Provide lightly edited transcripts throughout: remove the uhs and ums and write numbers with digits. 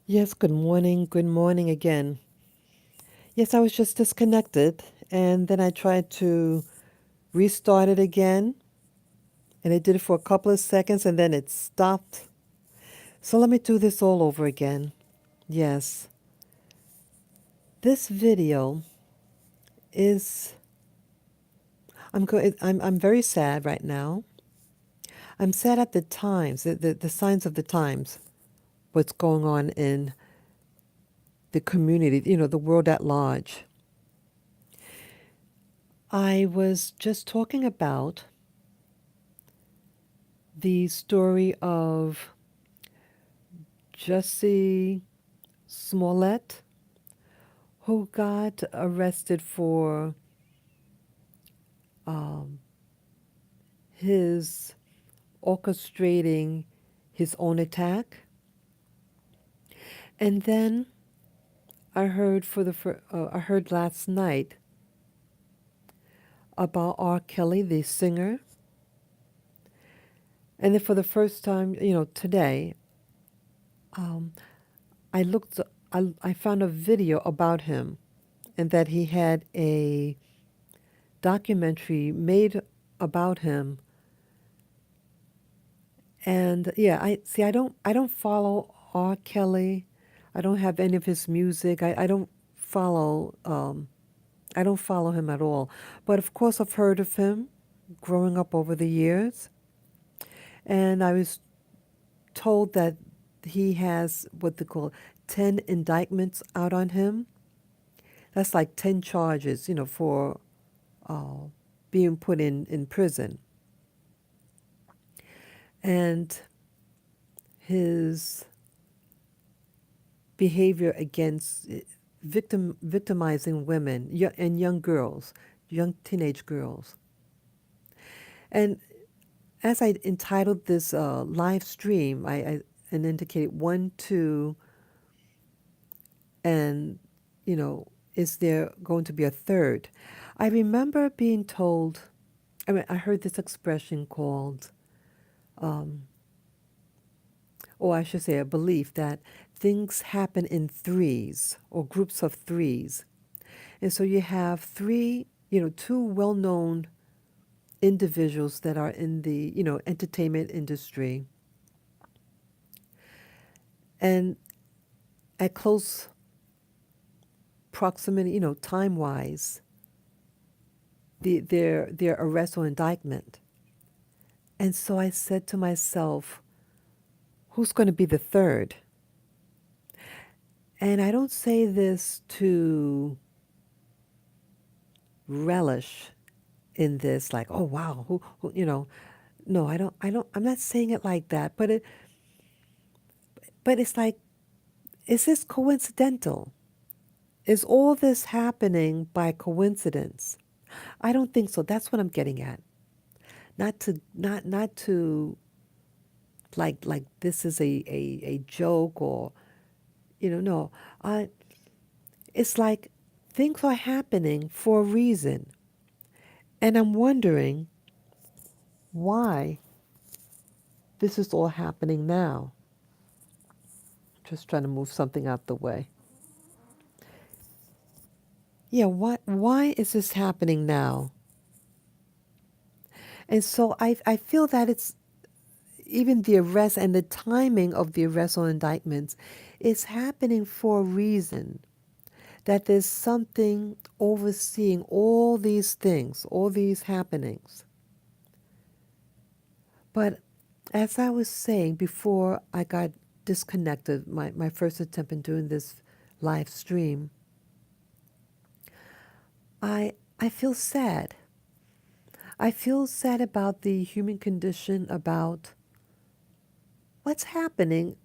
Yes, good morning. Good morning again. Yes, I was just disconnected and then I tried to restart it again and it did it for a couple of seconds and then it stopped. So let me do this all over again. Yes. This video is I'm very sad right now. I'm sad at the times, the signs of the times, what's going on in the community, the world at large. I was just talking about the story of Jussie Smollett, who got arrested for um, his orchestrating his own attack. And then I heard last night about R. Kelly, the singer. And then for the first time, today, um, I looked, I found a video about him and that he had a documentary made about him. And yeah, I don't follow R. Kelly. I don't have any of his music. I don't follow him at all. But of course I've heard of him growing up over the years. And I was told that he has what they call 10 indictments out on him. That's like 10 charges, for uh, being put in prison. And his behavior against victimizing women and young girls, young teenage girls. And as I entitled this live stream, I and indicated 1, 2, and is there going to be a third? I remember being told. I heard this expression called, um, or I should say, a belief that things happen in threes or groups of threes. And so you have two well-known individuals that are in the, entertainment industry. And at close proximity, time-wise, their arrest or indictment. And so I said to myself, who's going to be the third? And I don't say this to relish in this, like, oh wow, who. No, I'm not saying it like that, but it's like, is this coincidental? Is all this happening by coincidence? I don't think so. That's what I'm getting at. Not to like this is a joke or no. I It's like things are happening for a reason. And I'm wondering why this is all happening now. Just trying to move something out the way. Yeah, why is this happening now? And so I feel that it's even the arrest and the timing of the arrest or indictments is happening for a reason. That there's something overseeing all these things, all these happenings. But as I was saying before I got disconnected, my first attempt in doing this live stream, I feel sad. I feel sad about the human condition, about what's happening.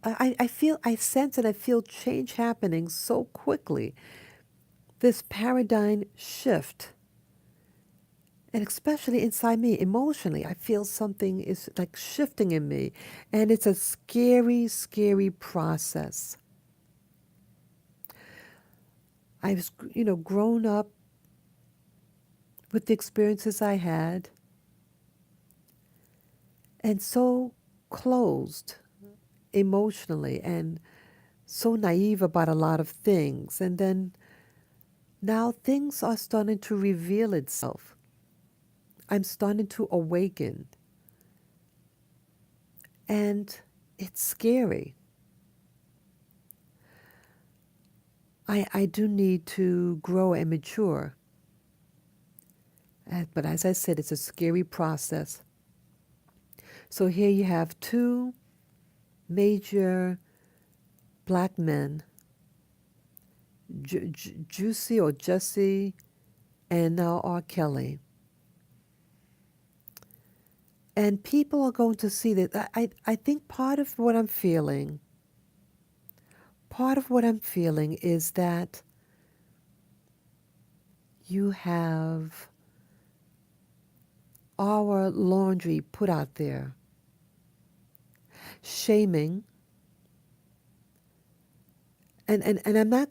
I sense and I feel change happening so quickly. This paradigm shift. And especially inside me, emotionally, I feel something is like shifting in me. And it's a scary, scary process. I was, grown up with the experiences I had and so closed emotionally and so naive about a lot of things. And then now things are starting to reveal itself. I'm starting to awaken. And it's scary. I do need to grow and mature. But as I said, it's a scary process. So here you have two major black men, Juicy or Jussie and now R. Kelly. And people are going to see that. I think part of what I'm feeling is that you have our laundry put out there, shaming, and I'm not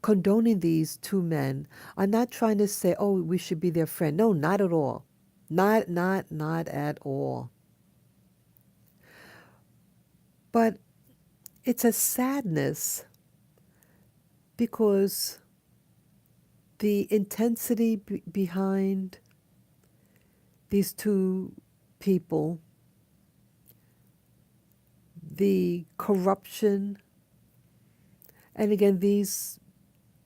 condoning these two men. I'm not trying to say, oh, we should be their friend. No, not at all. Not at all. But it's a sadness because the intensity behind these two people, the corruption, and again, these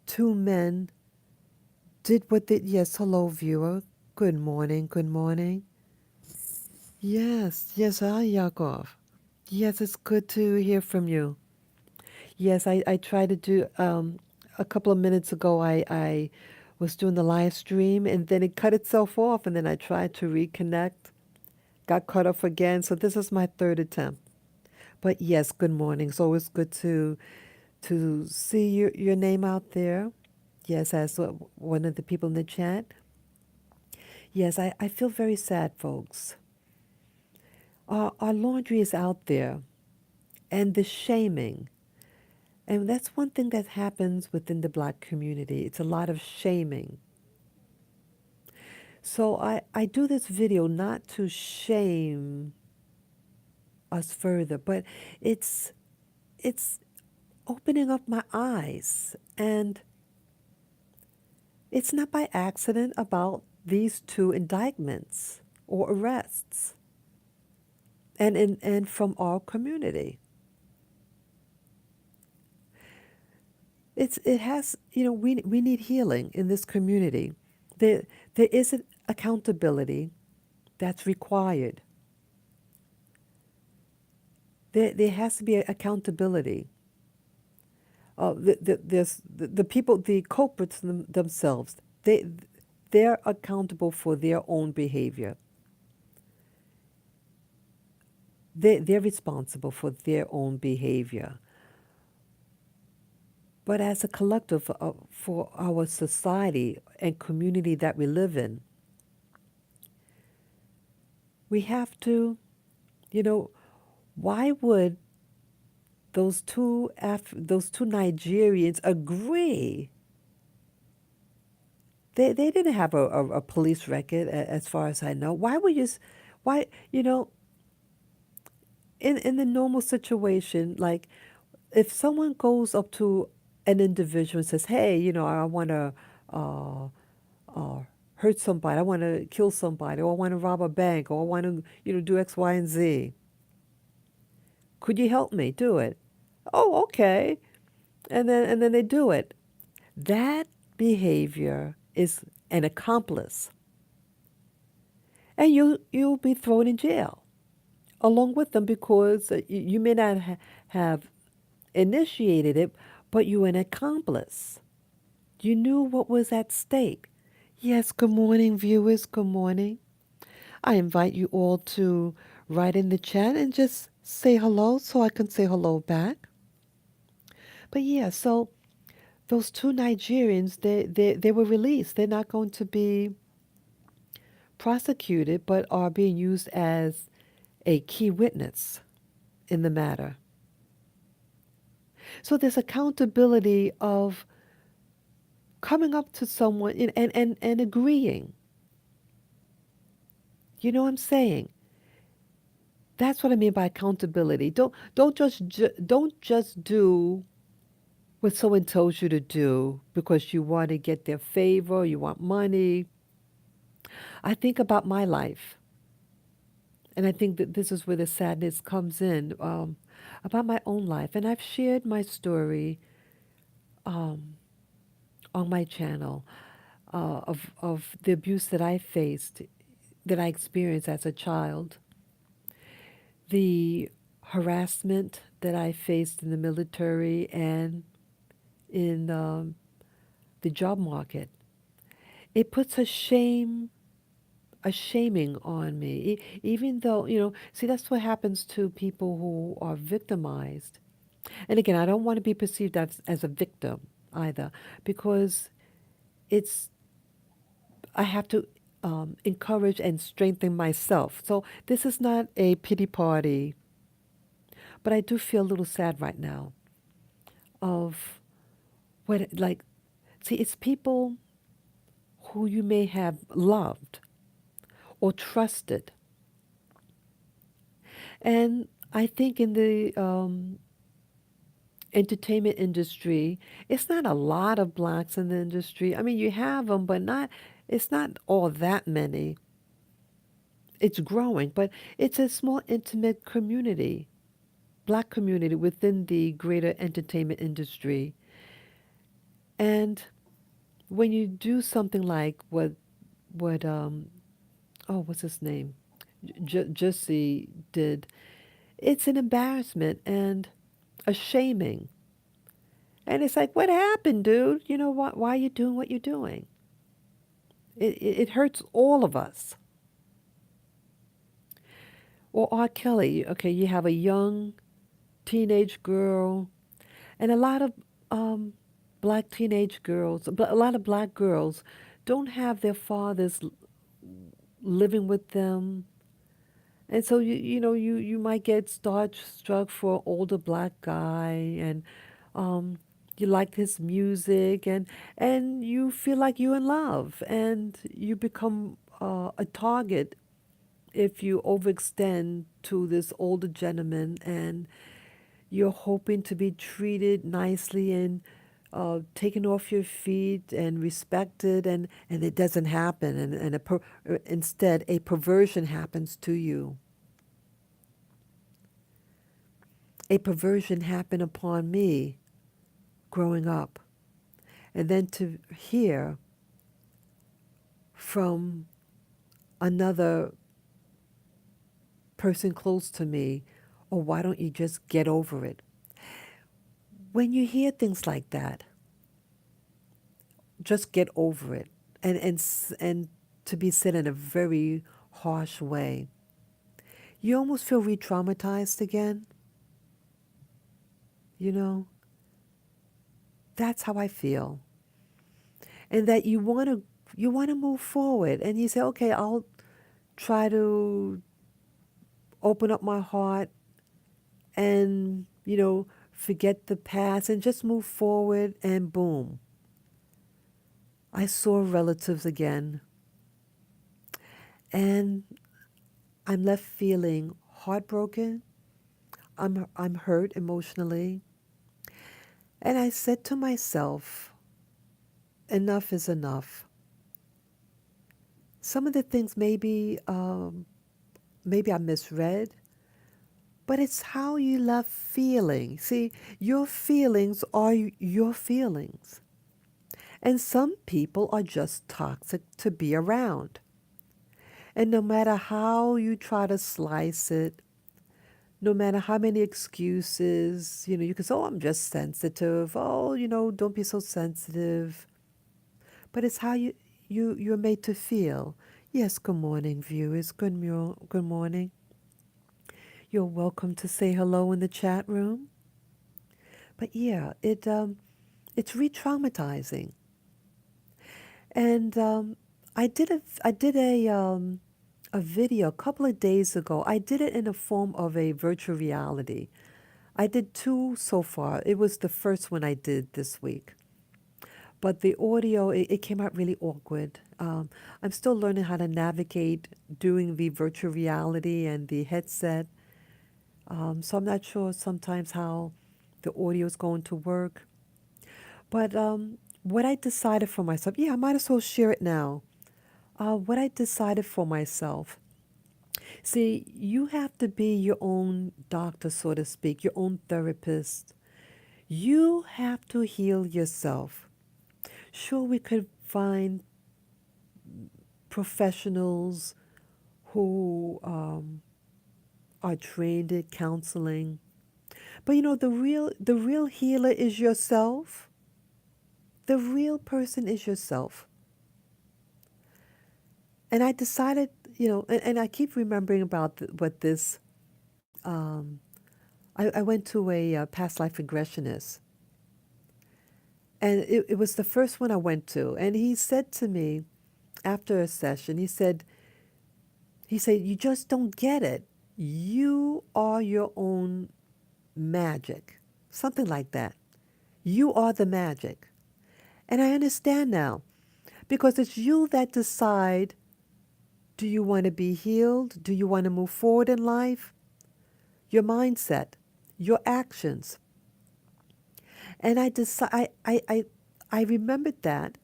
two men did what they, yes, hello, viewer. Good morning, good morning. Yes, hi, Yakov. Yes, it's good to hear from you. Yes, I tried to do, a couple of minutes ago, I was doing the live stream and then it cut itself off and then I tried to reconnect, got cut off again. So this is my third attempt. But yes, good morning. It's always good to see your name out there. Yes, as one of the people in the chat. Yes, I feel very sad, folks. Our laundry is out there and the shaming. And that's one thing that happens within the black community. It's a lot of shaming. So I do this video not to shame us further, but it's it's opening up my eyes. And it's not by accident about these two indictments or arrests and from our community. It has, we need healing in this community. There there is an accountability that's required. There has to be accountability. The people, the culprits themselves, they're accountable for their own behavior. They're responsible for their own behavior. But as a collective, for our society and community that we live in, we have to, you know, why would those two Nigerians agree? They didn't have a police record, as far as I know. Why would you? Why, in the normal situation, like if someone goes up to an individual and says, "Hey, I want to uh, uh, hurt somebody. I want to kill somebody, or I want to rob a bank, or I want to, do X, Y, and Z. Could you help me do it?" Oh, okay. And then they do it. That behavior is an accomplice, and you'll be thrown in jail along with them because you may not have initiated it, but you're an accomplice. You knew what was at stake. Yes, good morning, viewers. Good morning. I invite you all to write in the chat and just say hello so I can say hello back. But yeah, so those two Nigerians, they were released. They're not going to be prosecuted, but are being used as a key witness in the matter. So there's accountability of coming up to someone and agreeing. You know what I'm saying? That's what I mean by accountability. Don't just do what someone tells you to do because you want to get their favor, you want money. I think about my life, and I think that this is where the sadness comes in, about my own life. And I've shared my story um, on my channel of the abuse that I faced, that I experienced as a child, the harassment that I faced in the military and in the job market. It puts a shaming on me. Even though, see, that's what happens to people who are victimized. And again, I don't want to be perceived as a victim either, because it's, I have to encourage and strengthen myself. So this is not a pity party, but I do feel a little sad right now of what, like, see, it's people who you may have loved or trusted. And I think in the entertainment industry, it's not a lot of blacks in the industry. I mean, you have them, but it's not all that many. It's growing, but it's a small, intimate community, black community within the greater entertainment industry. And when you do something like what oh, what's his name? Jussie did, it's an embarrassment and a shaming. And it's like, what happened, dude? You know what? Why are you doing what you're doing? It hurts all of us. Or R. Kelly, okay, you have a young teenage girl, and a lot of um, black teenage girls, a lot of black girls don't have their fathers living with them. And so you might get starstruck for an older black guy, and um, you like his music, and you feel like you're in love, and you become a target if you overextend to this older gentleman, and you're hoping to be treated nicely and taken off your feet and respected, and it doesn't happen, instead a perversion happens to you. A perversion happened upon me growing up. And then to hear from another person close to me, oh, why don't you just get over it? When you hear things like that, just get over it. And to be said in a very harsh way, you almost feel re-traumatized again. You know, that's how I feel. And that you want to move forward, and you say, okay, I'll try to open up my heart and, forget the past and just move forward, and boom, I saw relatives again. And I'm left feeling heartbroken. I'm hurt emotionally. And I said to myself, enough is enough. Some of the things maybe I misread, but it's how you left feeling. See, your feelings are your feelings. And some people are just toxic to be around. And no matter how you try to slice it, no matter how many excuses, you can say, oh, I'm just sensitive. Oh, don't be so sensitive. But it's how you're made to feel. Yes, good morning, viewers. Good morning. You're welcome to say hello in the chat room. But yeah, it's re-traumatizing. And I did a video a couple of days ago. I did it in the form of a virtual reality. I did two so far. It was the first one I did this week. But the audio, it came out really awkward. I'm still learning how to navigate doing the virtual reality and the headset. So I'm not sure sometimes how the audio is going to work. But what I decided for myself, yeah, I might as well share it now. What I decided for myself. See, you have to be your own doctor, so to speak, your own therapist. You have to heal yourself. Sure, we could find professionals who are trained in counseling, but the real healer is yourself. The real person is yourself. And I decided, and I keep remembering about what this. Um, I went to a past life regressionist, and it was the first one I went to, and he said to me after a session, he said, you just don't get it. You are your own magic, something like that. You are the magic, and I understand now because it's you that decide. Do you want to be healed? Do you want to move forward in life? Your mindset, your actions. And I remembered that.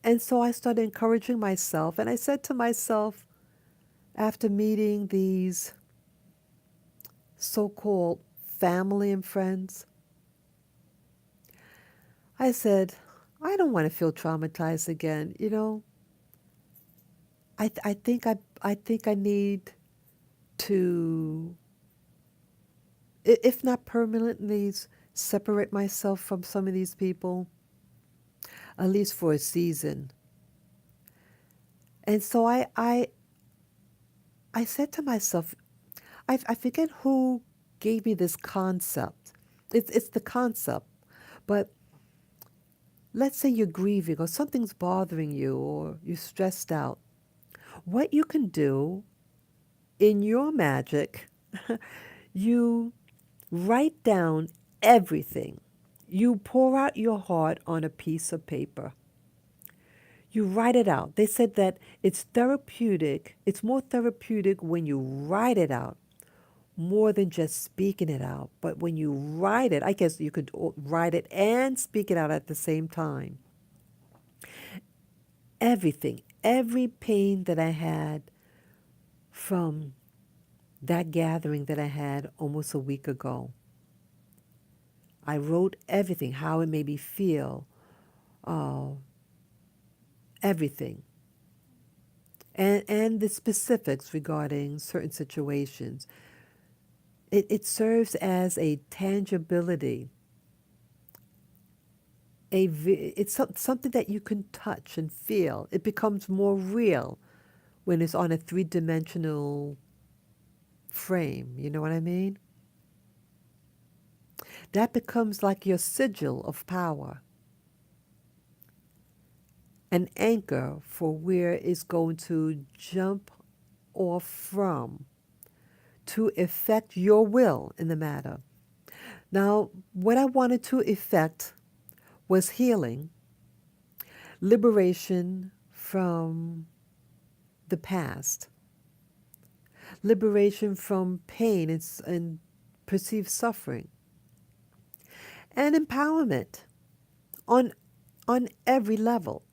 And so I started encouraging myself. And I said to myself, after meeting these so-called family and friends, I said, I don't want to feel traumatized again. I think I need to, if not permanently, separate myself from some of these people, at least for a season. And so I said to myself, I forget who gave me this concept. It's the concept. But let's say you're grieving or something's bothering you or you're stressed out. What you can do in your magic, you write down everything. You pour out your heart on a piece of paper. You write it out. They said that it's therapeutic. It's more therapeutic when you write it out more than just speaking it out. But when you write it, I guess you could write it and speak it out at the same time. Everything, every pain that I had from that gathering that I had almost a week ago, I wrote everything, how it made me feel, uh, everything. And the specifics regarding certain situations. It serves as a tangibility. It's something that you can touch and feel. It becomes more real when it's on a three-dimensional frame. You know what I mean? That becomes like your sigil of power, an anchor for where it's going to jump off from to effect your will in the matter. Now, what I wanted to effect was healing, liberation from the past, liberation from pain and perceived suffering, and empowerment on, on every level.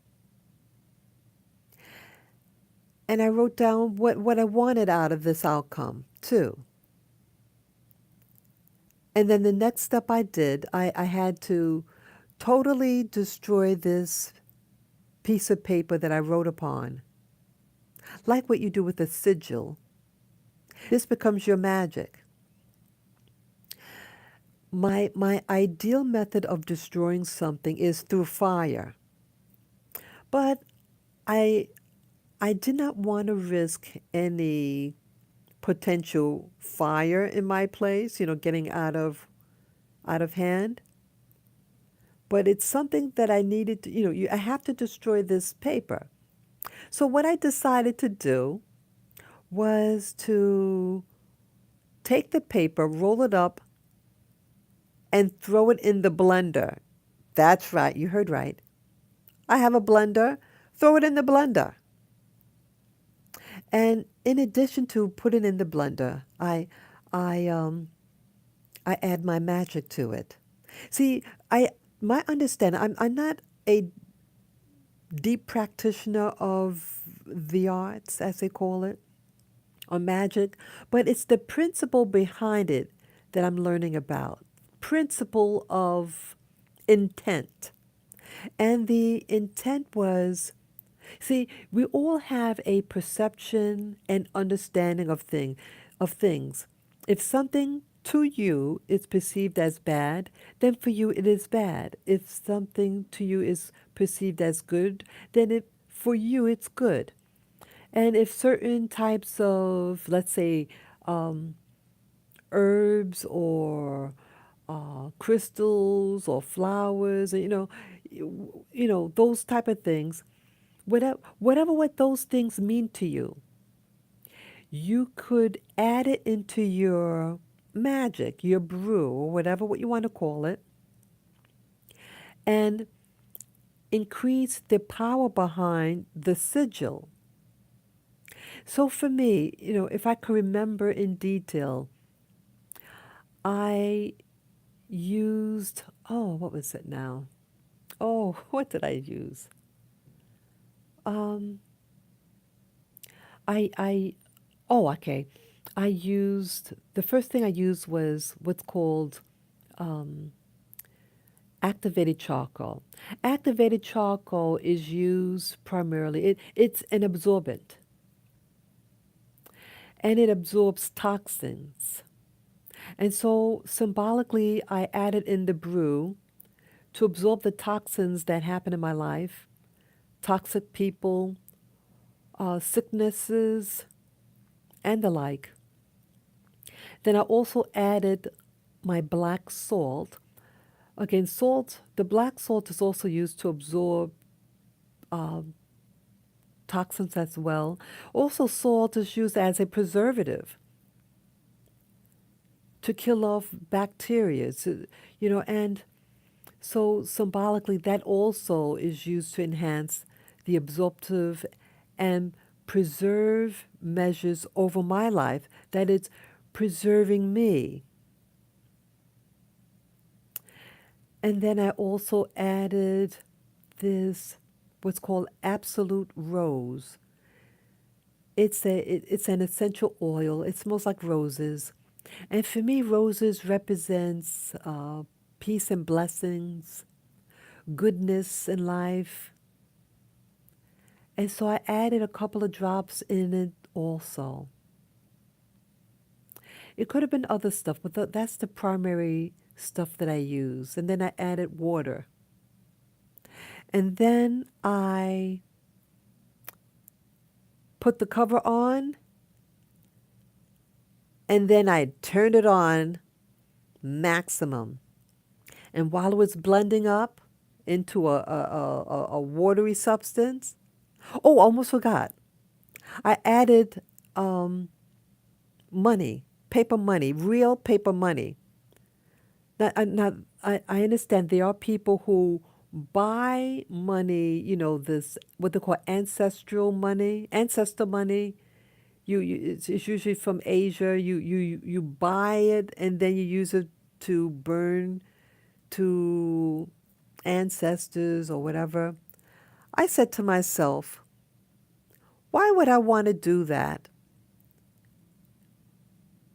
And I wrote down what I wanted out of this outcome, too. And then the next step I did, I had to totally destroy this piece of paper that I wrote upon. Like what you do with a sigil, this becomes your magic. My ideal method of destroying something is through fire. But I I did not want to risk any potential fire in my place, getting out of hand. But it's something that I needed to, I have to destroy this paper. So what I decided to do was to take the paper, roll it up, and throw it in the blender. That's right, you heard right. I have a blender. Throw it in the blender. And in addition to putting in the blender, I I add my magic to it. See, I my understanding, I'm not a deep practitioner of the arts, as they call it, or magic, but it's the principle behind it that I'm learning about. Principle of intent. And the intent was, see, we all have a perception and understanding of things. If something to you is perceived as bad, then for you it is bad. If something to you is perceived as good, then for you it's good. And if certain types of, let's say, um, herbs or crystals or flowers, those type of things, whatever what those things mean to you, you could add it into your magic, your brew, or whatever what you want to call it, and increase the power behind the sigil. So for me, if I can remember in detail, I used, oh, what was it now? Oh, what did I use? Um, I oh, okay. The first thing I used was what's called um, activated charcoal. Activated charcoal is used primarily, it's an absorbent and it absorbs toxins. And so symbolically, I added in the brew to absorb the toxins that happen in my life, toxic people, sicknesses, and the like. Then I also added my black salt. Again, the black salt is also used to absorb um, toxins as well. Also, salt is used as a preservative to kill off bacteria. And so symbolically, that also is used to enhance the absorptive and preserve measures over my life, that it's preserving me. And then I also added this, what's called absolute rose. It's an essential oil. It smells like roses. And for me, roses represents peace and blessings, goodness in life. And so I added a couple of drops in it also. It could have been other stuff, but that's the primary stuff that I use. And then I added water. And then I put the cover on, and then I turned it on maximum. And while it was blending up into a watery substance, oh, almost forgot. I added um, money, paper money, real paper money. Now, I understand there are people who buy money, this, what they call ancestor money. It's usually from Asia. You buy it and then you use it to burn to ancestors or whatever. I said to myself, why would I want to do that?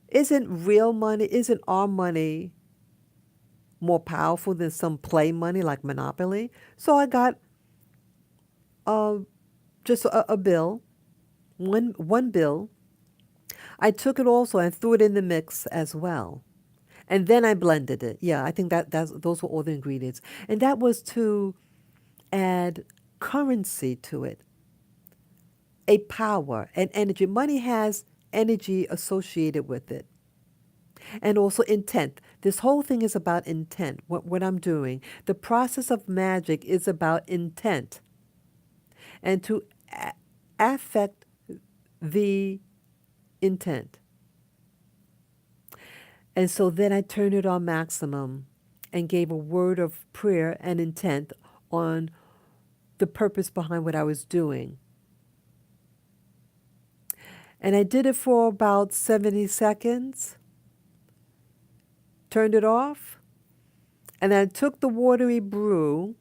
Isn't our money more powerful than some play money like Monopoly? So I got uh, just a bill, one bill. I took it also and threw it in the mix as well. And then I blended it. Yeah, I think those were all the ingredients. And that was to add currency to it, a power, and energy. Money has energy associated with it. And also intent. This whole thing is about intent, what I'm doing. The process of magic is about intent and to affect the intent. And so then I turned it on maximum and gave a word of prayer and intent on the purpose behind what I was doing. And I did it for about 70 seconds. turned it off, and then I took the watery brew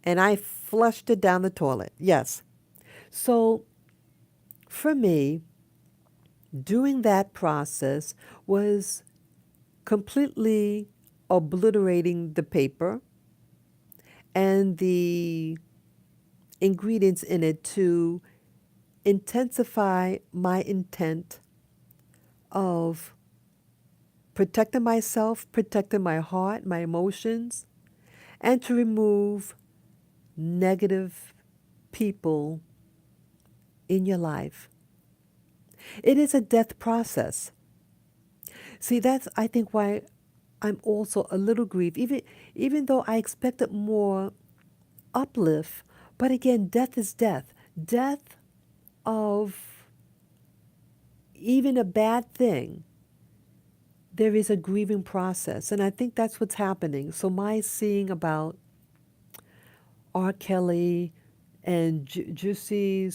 and I flushed it down the toilet. Yes. So for me, doing that process was completely obliterating the paper and the ingredients in it to intensify my intent of protecting myself, protecting my heart, my emotions, and to remove negative people in your life. It is a death process. See, that's I think why I'm also a little grieved, even though I expected more uplift. But again, death is death. Death of even a bad thing, there is a grieving process. And I think that's what's happening. So my seeing about R. Kelly and Jussie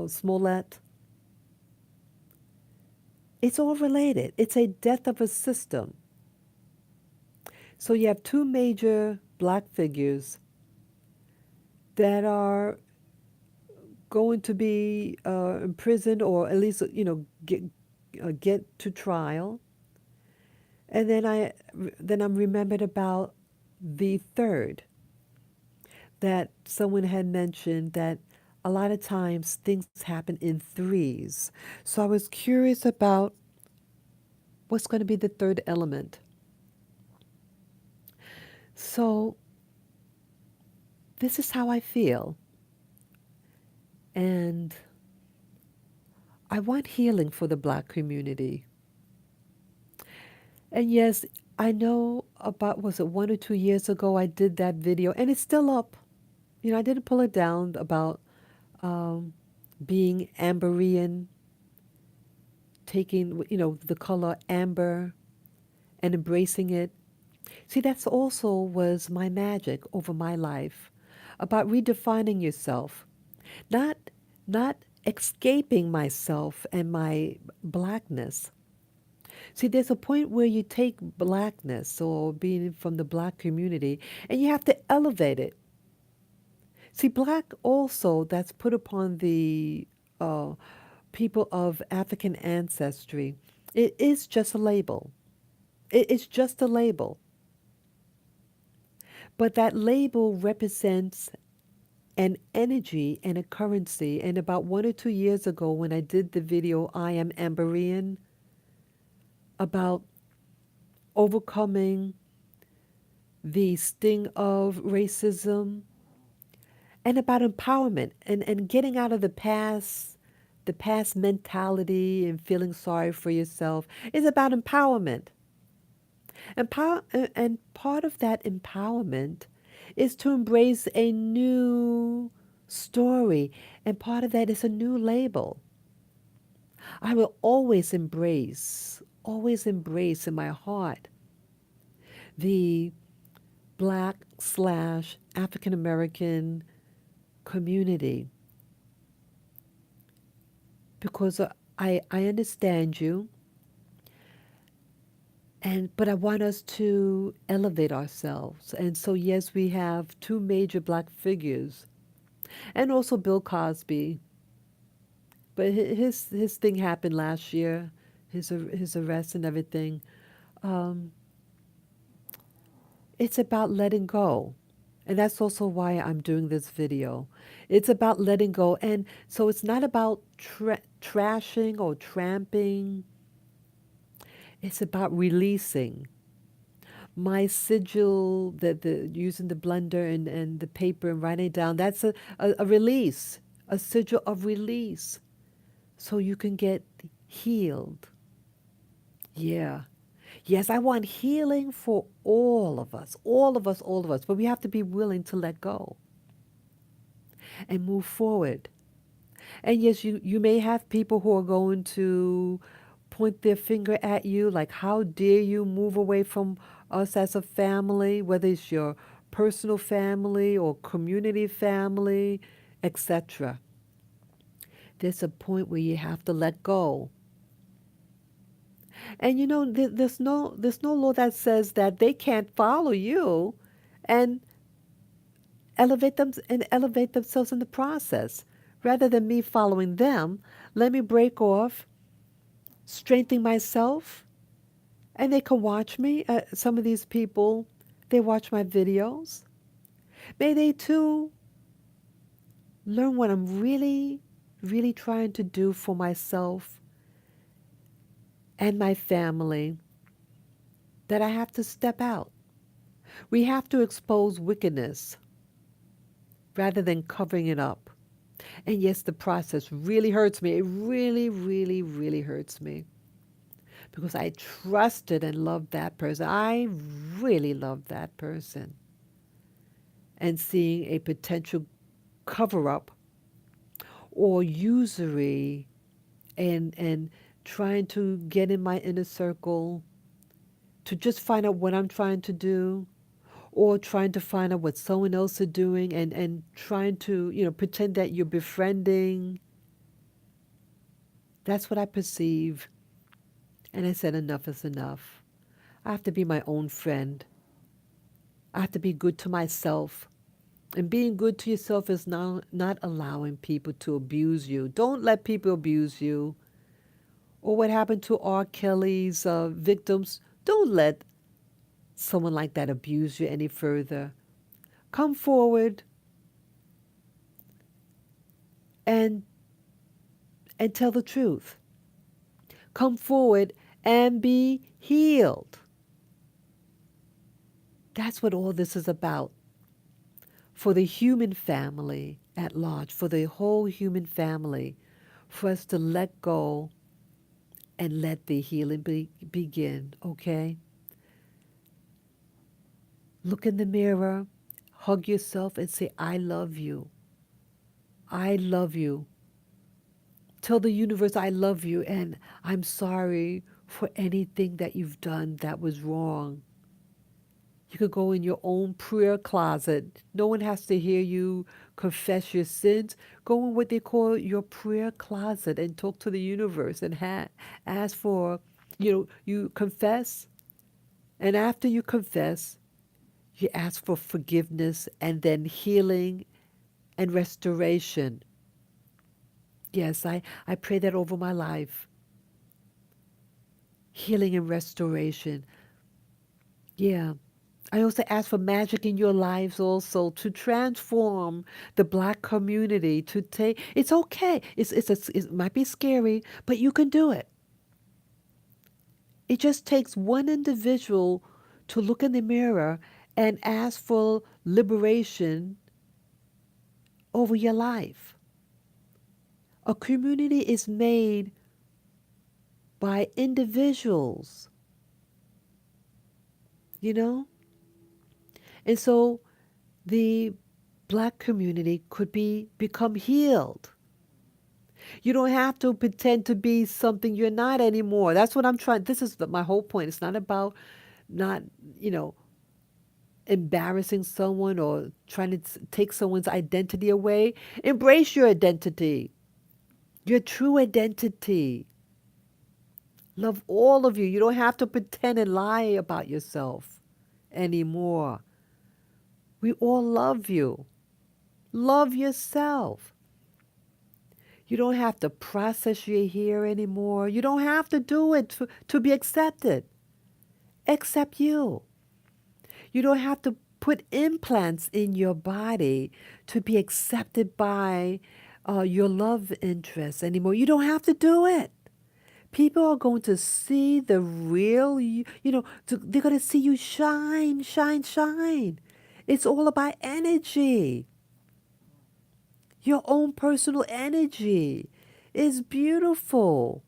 Smollett, it's all related. It's a death of a system. So you have two major black figures that are going to be imprisoned, or at least get to trial. And then I'm remembered about the third, that someone had mentioned that a lot of times things happen in threes. So I was curious about what's going to be the third element. So this is how I feel. And I want healing for the black community. And yes, I know about, was it 1 or 2 years ago, I did that video, and it's still up. I didn't pull it down about um, being Amberian, taking, the color amber and embracing it. See, that's also was my magic over my life, about redefining yourself, not not escaping myself and my blackness. See, there's a point where you take blackness or being from the black community and you have to elevate it. See, black also, that's put upon the uh, people of African ancestry. It is just a label. It's just a label. But that label represents an energy and a currency. And about 1 or 2 years ago, when I did the video, I Am Amberian, about overcoming the sting of racism and about empowerment and getting out of the past mentality and feeling sorry for yourself, is about empowerment. And part of that empowerment is to embrace a new story, and part of that is a new label. I will always embrace in my heart the Black/African American community, because I understand you, but I want us to elevate ourselves. And so yes, we have two major black figures, and also Bill Cosby. But his thing happened last year, his arrest and everything. Um, it's about letting go. And that's also why I'm doing this video. It's about letting go. And so it's not about trashing or tramping. It's about releasing. My sigil, the using the blender and the paper and writing it down, that's a release, a sigil of release. So you can get healed. Yeah. Yes, I want healing for all of us, all of us, all of us. But we have to be willing to let go and move forward. And yes, you may have people who are going to point their finger at you, like, how dare you move away from us as a family, whether it's your personal family or community family, etc. There's a point where you have to let go. And there's no law that says that they can't follow you and elevate themselves in the process. Rather than me following them, let me break off, strengthen myself, and they can watch me. Some of these people, they watch my videos. May they too learn what I'm really, really trying to do for myself and my family, that I have to step out. We have to expose wickedness rather than covering it up. And yes, the process really hurts me. It really, really, really hurts me because I trusted and loved that person. I really loved that person. And seeing a potential cover up or usury and trying to get in my inner circle to just find out what I'm trying to do, or trying to find out what someone else is doing, and trying to, pretend that you're befriending. That's what I perceive. And I said, enough is enough. I have to be my own friend. I have to be good to myself. And being good to yourself is not allowing people to abuse you. Don't let people abuse you. Or what happened to R. Kelly's victims. Don't let someone like that abuse you any further. Come forward and tell the truth. Come forward and be healed. That's what all this is about. For the human family at large, for the whole human family, for us to let go and let the healing begin, okay? Look in the mirror, hug yourself, and say, I love you. I love you. Tell the universe, I love you, and I'm sorry for anything that you've done that was wrong. You could go in your own prayer closet. No one has to hear you confess your sins. Go in what they call your prayer closet and talk to the universe and ask for, you confess. And after you confess, you ask for forgiveness and then healing and restoration. Yes, I pray that over my life. Healing and restoration. Yeah. I also ask for magic in your lives also to transform the black community, to take, it's okay. It might be scary, but you can do it. It just takes one individual to look in the mirror and ask for liberation over your life. A community is made by individuals, you know? And so the black community could become healed. You don't have to pretend to be something you're not anymore. That's what I'm trying. This is my whole point. It's not about not, you know, embarrassing someone or trying to take someone's identity away. Embrace your identity, your true identity. Love all of you. You don't have to pretend and lie about yourself anymore. We all love you. Love yourself. You don't have to process your hair anymore. You don't have to do it to be accepted. Accept you. You don't have to put implants in your body to be accepted by your love interest anymore. You don't have to do it. People are going to see the real you. They're going to see you shine, shine, shine. It's all about energy. Your own personal energy is beautiful.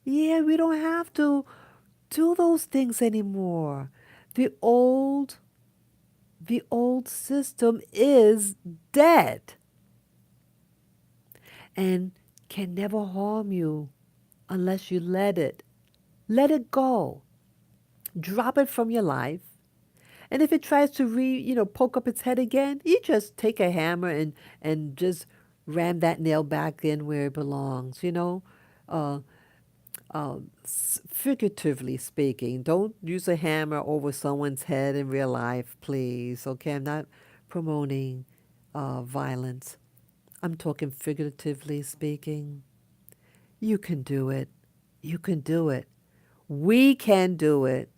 Yeah, we don't have to do those things anymore. The old the old system is dead and can never harm you unless you let it. Let it go. Drop it from your life. And if it tries to poke up its head again, you just take a hammer and just ram that nail back in where it belongs. Uh, figuratively speaking. Don't use a hammer over someone's head in real life, please. Okay, I'm not promoting violence. I'm talking figuratively speaking. You can do it. You can do it. We can do it.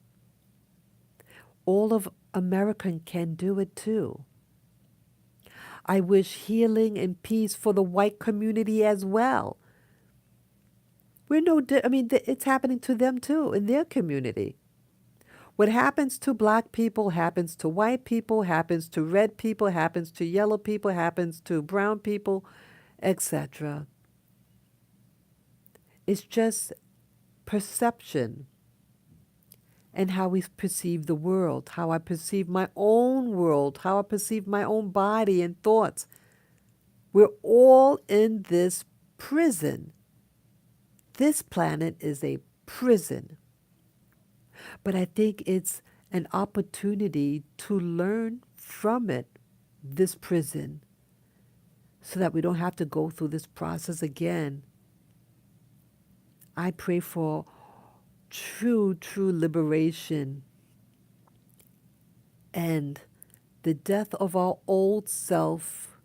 All of America can do it too. I wish healing and peace for the white community as well. We're no, I mean, it's happening to them too in their community. What happens to black people happens to white people, happens to red people, happens to yellow people, happens to brown people, etc. It's just perception and how we perceive the world, how I perceive my own world, how I perceive my own body and thoughts. We're all in this prison. This planet is a prison. But I think it's an opportunity to learn from it, this prison, so that we don't have to go through this process again. I pray for true, true liberation and the death of our old self,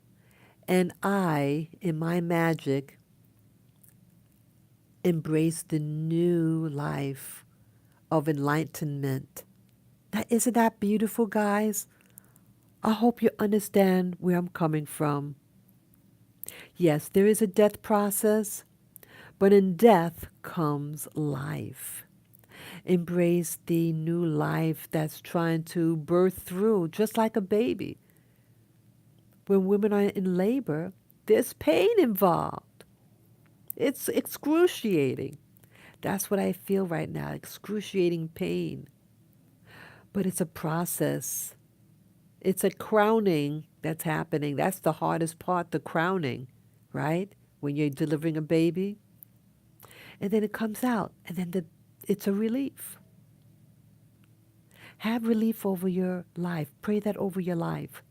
and I, in my magic, embrace the new life of enlightenment. That, isn't that beautiful, guys? I hope you understand where I'm coming from. Yes, there is a death process, but in death comes life. Embrace the new life that's trying to birth through, just like a baby. When women are in labor, there's pain involved. It's excruciating. That's what I feel right now, excruciating pain. But it's a process. It's a crowning that's happening. That's the hardest part, the crowning, right? When you're delivering a baby. And then it comes out, and then it's a relief. Have relief over your life. Pray that over your life.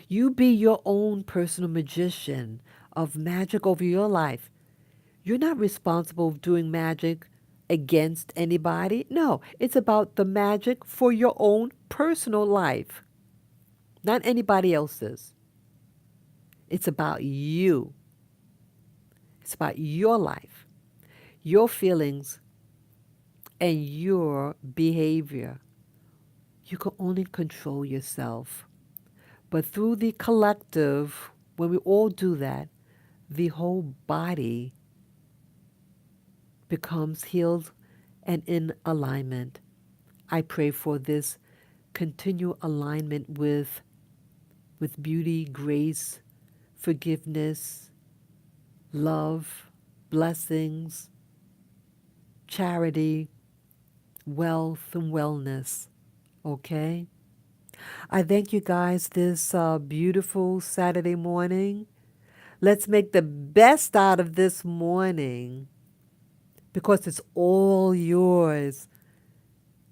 You be your own personal magician of magic over your life. You're not responsible for doing magic against anybody. No, it's about the magic for your own personal life, not anybody else's. It's about you. It's about your life, your feelings, and your behavior. You can only control yourself. But through the collective, when we all do that, the whole body becomes healed and in alignment. I pray for this continual alignment with beauty, grace, forgiveness, love, blessings, charity, wealth, and wellness. Okay? I thank you guys this beautiful Saturday morning. Let's make the best out of this morning because it's all yours.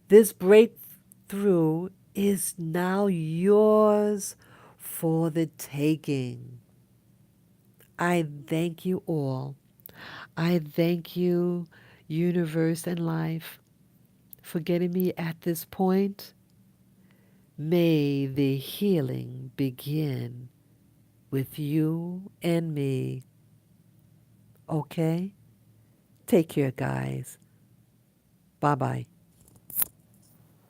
This breakthrough is now yours for the taking. I thank you all. I thank you, universe and life, for getting me at this point. May the healing begin with you and me. Okay? Take care, guys. Bye bye.